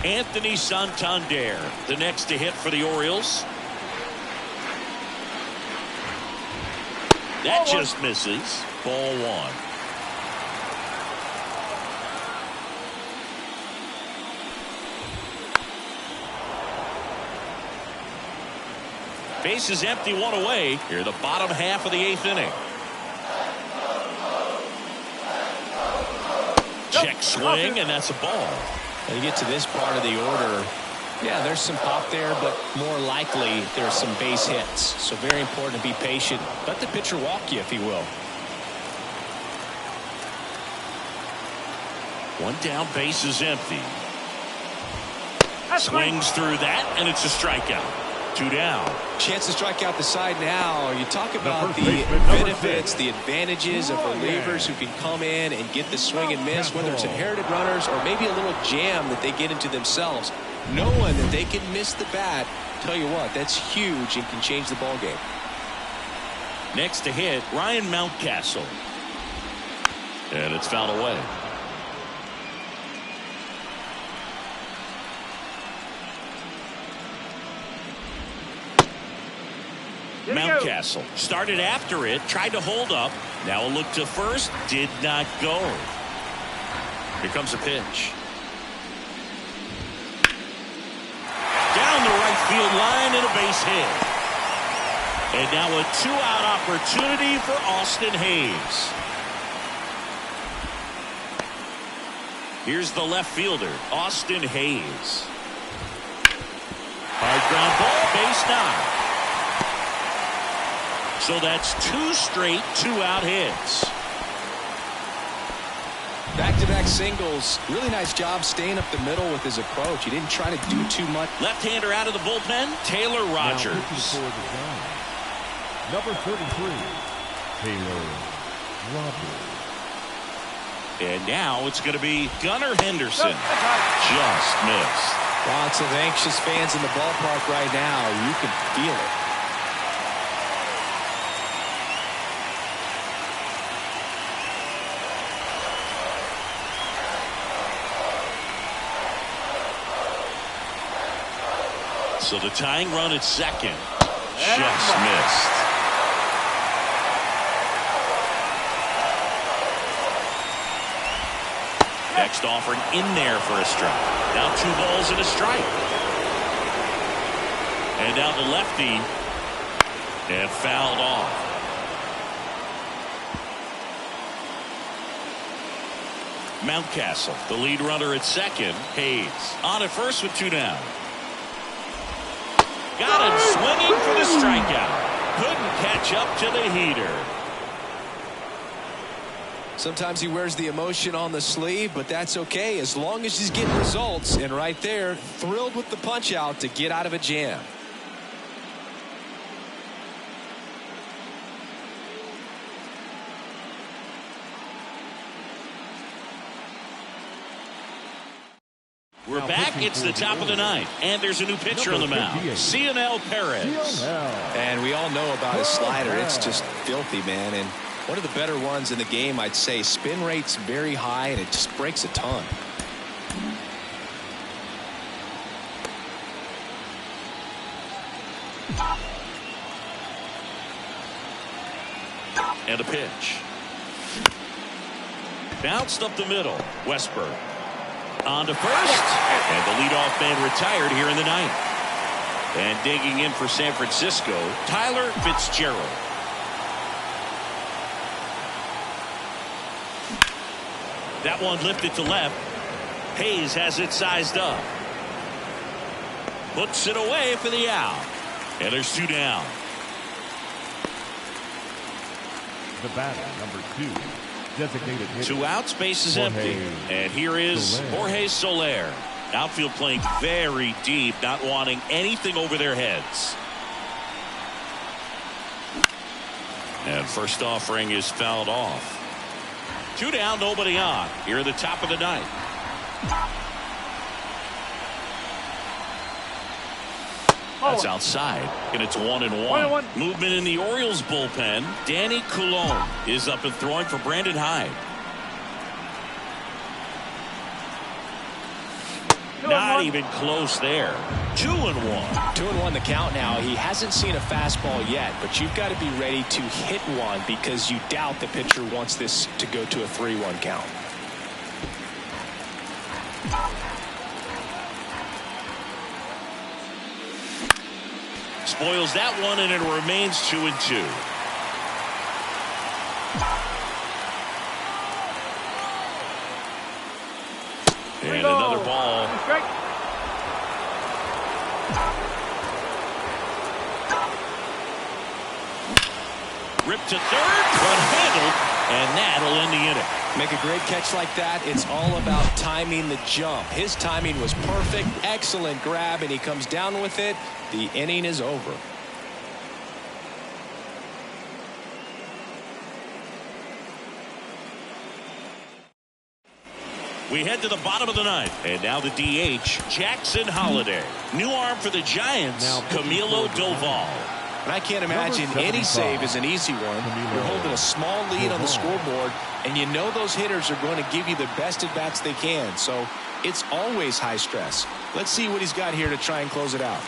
Anthony Santander, the next to hit for the Orioles. That just misses. Ball 1. Base is empty, 1 away. Here, the bottom half of the 8th inning. Check swing, and that's a ball.
When you get to this part of the order, yeah, there's some pop there, but more likely there's some base hits. So very important to be patient. Let the pitcher walk you, if he will.
1 down, base is empty. Swings through that, and it's a strikeout. 2 down.
Chance to strike out the side now. You talk about the benefits, the advantages of relievers who can come in and get the swing and miss, whether it's inherited runners or maybe a little jam that they get into themselves. Knowing that they can miss the bat, tell you what, that's huge and can change the ball game.
Next to hit, Ryan Mountcastle. And it's fouled away. Mountcastle started after it, tried to hold up. Now a look to first, did not go. Here comes a pitch. Down the right field line and a base hit. And now a 2-out opportunity for Austin Hayes. Here's the left fielder, Austin Hayes. Hard ground ball, base knock. So that's 2 straight 2-out hits.
Back-to-back singles. Really nice job staying up the middle with his approach. He didn't try to do too much.
Left-hander out of the bullpen, Taylor Rogers.
Number 33, Taylor Rogers.
And now it's going to be Gunnar Henderson. Just missed.
Lots of anxious fans in the ballpark right now. You can feel it.
So the tying run at second just missed. Next offering in there for a strike. Now 2 balls and a strike. And now the lefty, and fouled off. Mountcastle, the lead runner at second. Hayes on at first with 2 down. Got him swinging for the strikeout. Couldn't catch up to the heater.
Sometimes he wears the emotion on the sleeve, but that's okay as long as he's getting results. And right there, thrilled with the punch out to get out of a jam.
We're back. It's the top of the 9th, and there's a new pitcher on the mound, Cionel Perez.
And we all know about his slider. It's just filthy, man. And one of the better ones in the game, I'd say. Spin rate's very high, and it just breaks a ton.
And a pitch. Bounced up the middle. Westberg. On to first, and the leadoff man retired here in the 9th. And digging in for San Francisco, Tyler Fitzgerald. That one lifted to left. Hayes has it sized up. Puts it away for the out. And there's 2 down.
The batter, number 2. Designated hitter.
2 outs, base is empty. And here is Jorge Soler. Outfield playing very deep, not wanting anything over their heads. And first offering is fouled off. 2 down, nobody on. Here at the top of the ninth. That's outside, and it's 1-1. Movement in the Orioles bullpen. Danny Coulombe is up and throwing for Brandon Hyde. Not even close there. 2-1.
2-1 the count now. He hasn't seen a fastball yet, but you've got to be ready to hit one because you doubt the pitcher wants this to go to a 3-1 count.
Spoils that one, and it remains 2-2. And another ball. Ripped to third, but handled, and that'll end the inning.
Make a great catch like that. It's all about timing the jump. His timing was perfect. Excellent grab, and he comes down with it. The inning is over.
We head to the bottom of the ninth, and now the DH, Jackson Holliday. New arm for the Giants, Camilo Doval.
And I can't imagine any save is an easy one. You're holding a small lead on the scoreboard, and you know those hitters are going to give you the best at-bats they can. So it's always high stress. Let's see what he's got here to try and close it out.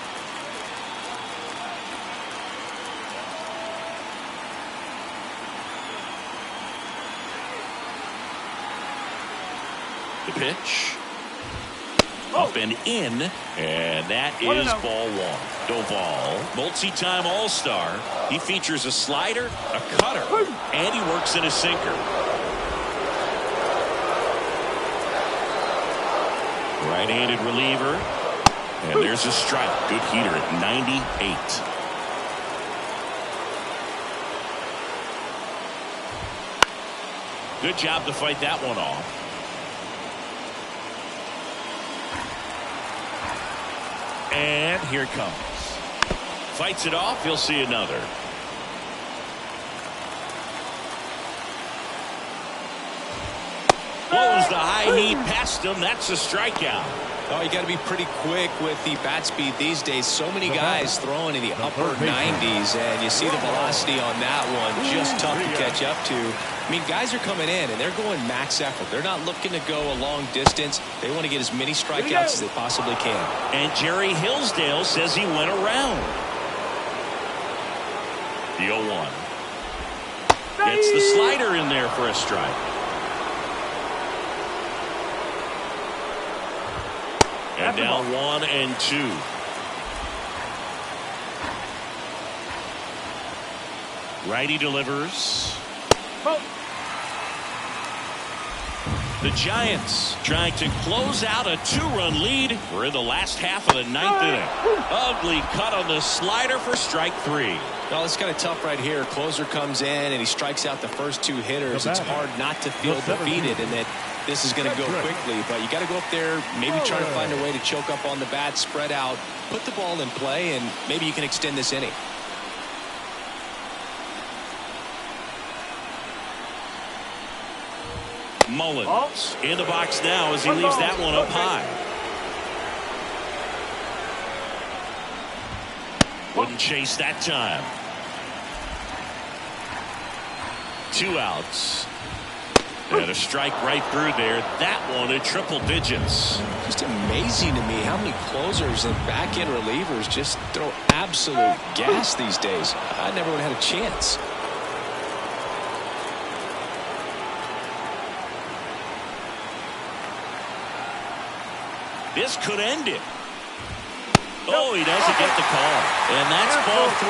The pitch. Up and in, and that is ball one. Doval, multi-time All-Star. He features a slider, a cutter, and he works in a sinker. Right-handed reliever, and there's a strike. Good heater at 98. Good job to fight that one off. And here it comes. Fights it off. He'll see another. Blows the high knee past him. That's a strikeout.
Oh, you got to be pretty quick with the bat speed these days. So many guys throwing in the upper 90s, and you see the velocity on that one. Just tough to catch up to. I mean, guys are coming in, and they're going max effort. They're not looking to go a long distance. They want to get as many strikeouts as they possibly can.
And Jerry Hillsdale says he went around. The 0-1. Gets the slider in there for a strike. And now 1-2. Righty delivers. The Giants trying to close out a 2-run lead. We're in the last half of the ninth inning. Ugly cut on the slider for strike 3.
Well, it's kind of tough right here. Closer comes in and he strikes out the first 2 hitters. It's hard not to feel defeated and that this is going to go quickly. But you got to go up there, maybe try to find a way to choke up on the bat, spread out, put the ball in play, and maybe you can extend this inning.
Mullins in the box now as he leaves that one up high. Wouldn't chase that time. 2 outs. And a strike right through there. That one at triple digits.
Just amazing to me how many closers and back-end relievers just throw absolute gas these days. I never would have had a chance.
This could end it. Oh, he doesn't get the call. And that's ball 3.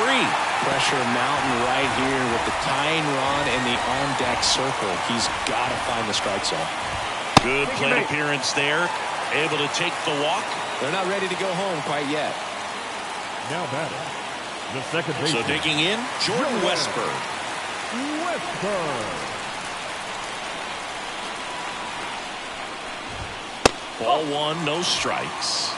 Pressure mountain right here with the tying run and the on-deck circle. He's got to find the strike zone.
Good plate appearance there. Able to take the walk.
They're not ready to go home quite yet.
Now batting, the second baseman.
So digging in, Jordan Westburg. Ball one, no strikes.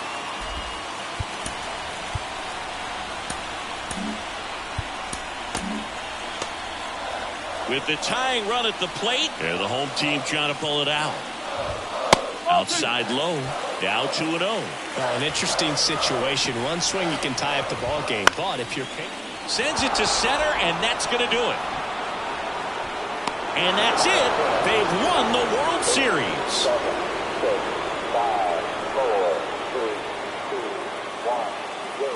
With the tying run at the plate, and the home team trying to pull it out. Outside low, down 2-0.
Well, an interesting situation. One swing, you can tie up the ball game, but if you're
sends it to center, and that's going to do it. And that's it. They've won the World Series.
7, 6, 5, 4, 3, 2, 1, 0.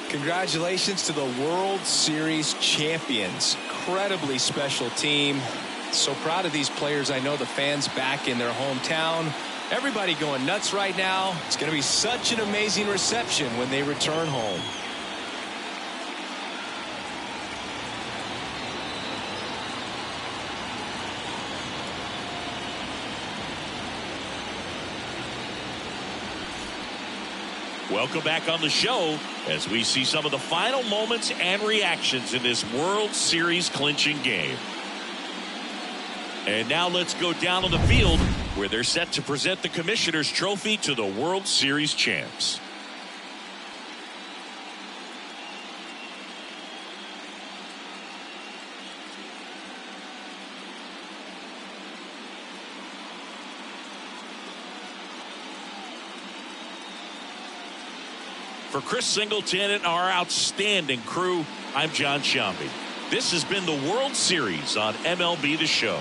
Congratulations to the World Series champions. Incredibly special team. So proud of these players. I know the fans back in their hometown. Everybody going nuts right now. It's going to be such an amazing reception when they return home.
Welcome back on the show as we see some of the final moments and reactions in this World Series clinching game. And now let's go down on the field where they're set to present the Commissioner's Trophy to the World Series champs. For Chris Singleton and our outstanding crew, I'm John Sciambi. This has been the World Series on MLB The Show.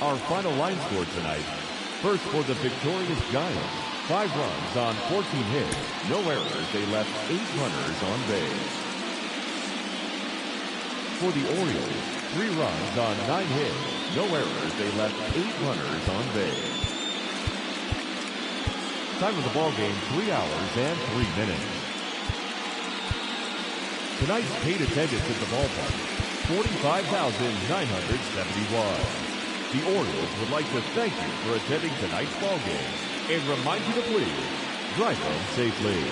Our final line score tonight. First for the victorious Giants. 5 runs on 14 hits. No errors. They left 8 runners on base. For the Orioles, 3 runs on 9 hits. No errors. They left 8 runners on base. Time of the ball game, 3 hours and 3 minutes. Tonight's paid attendance at the ballpark, 45,971. The Orioles would like to thank you for attending tonight's ball game and remind you to please drive home safely.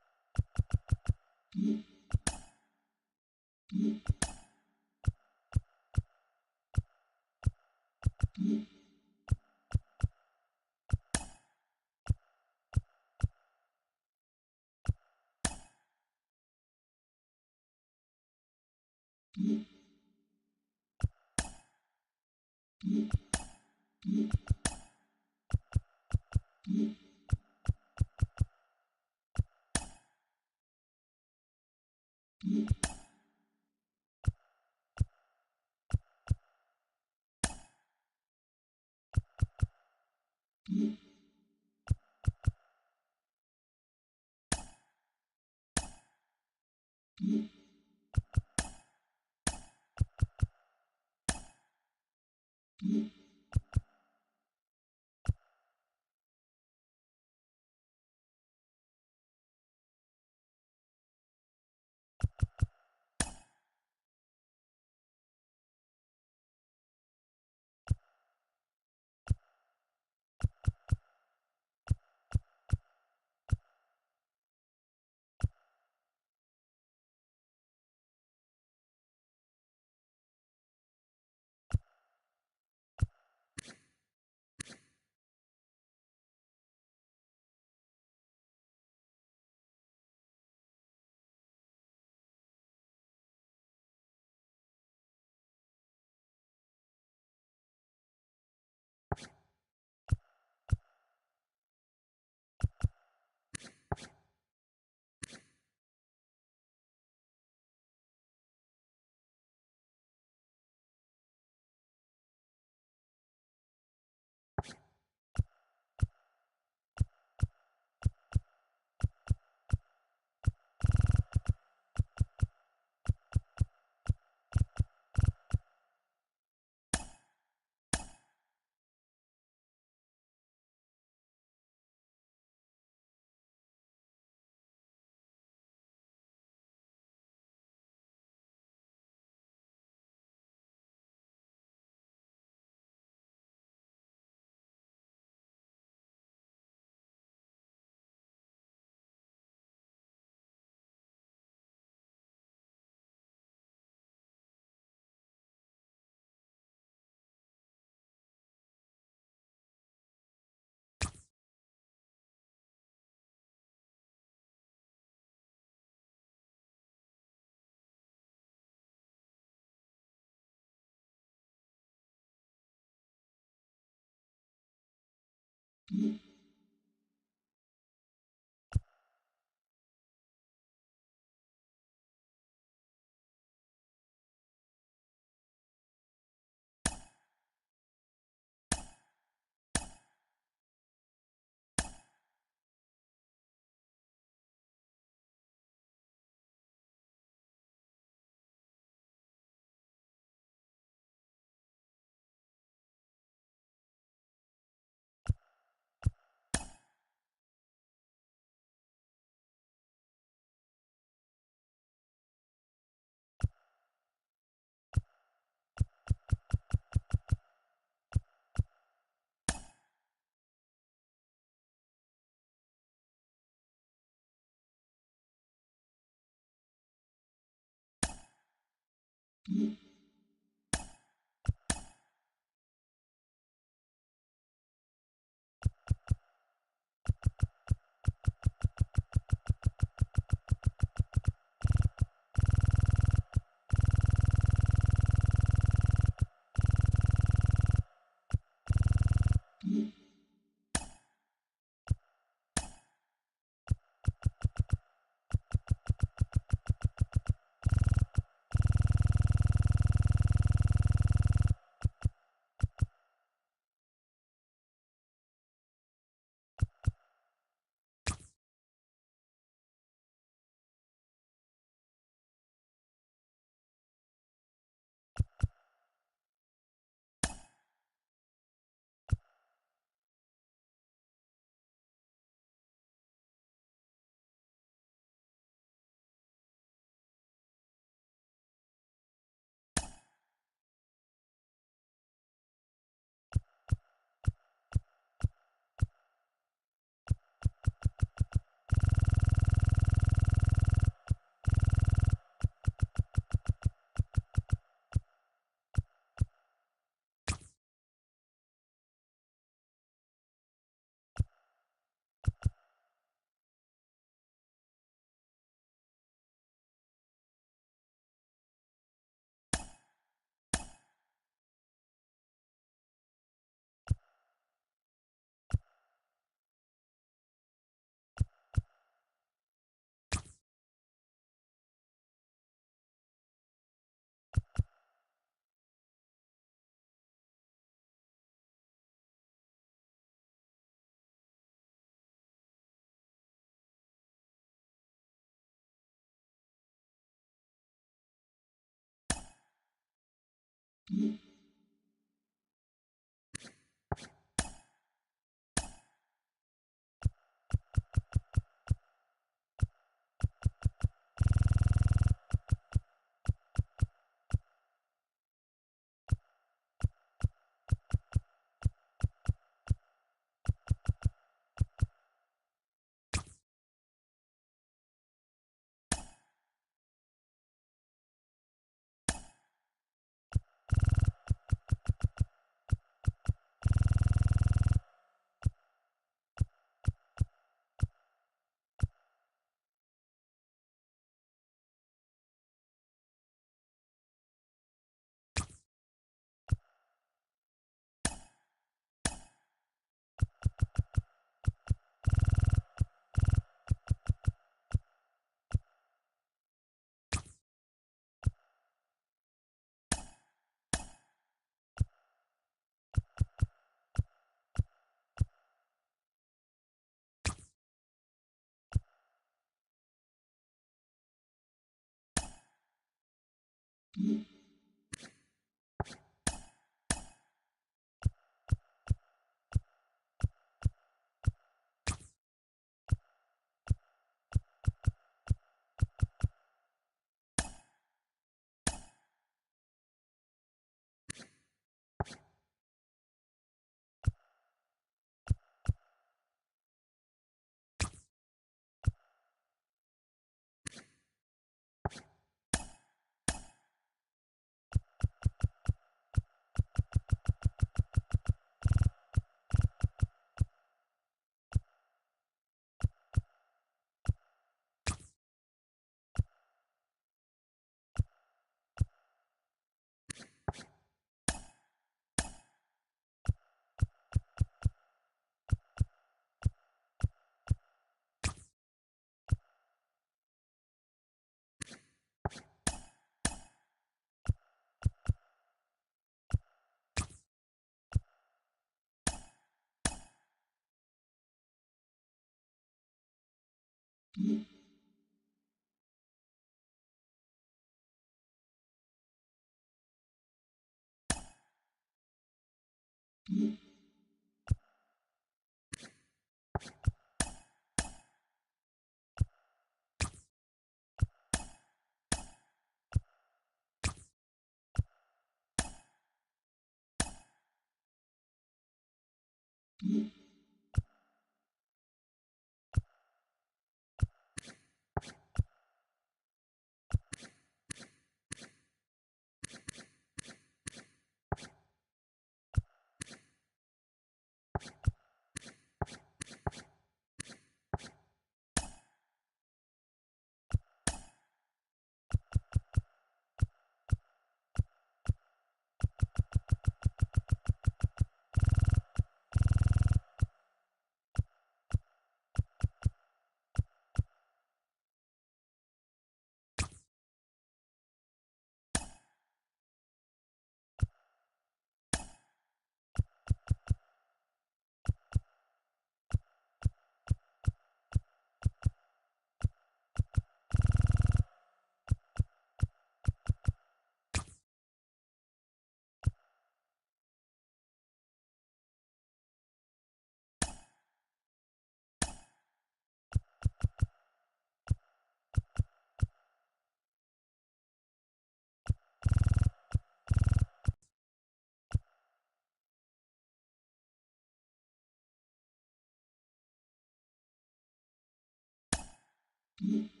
Mm-hmm.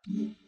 Mm-hmm.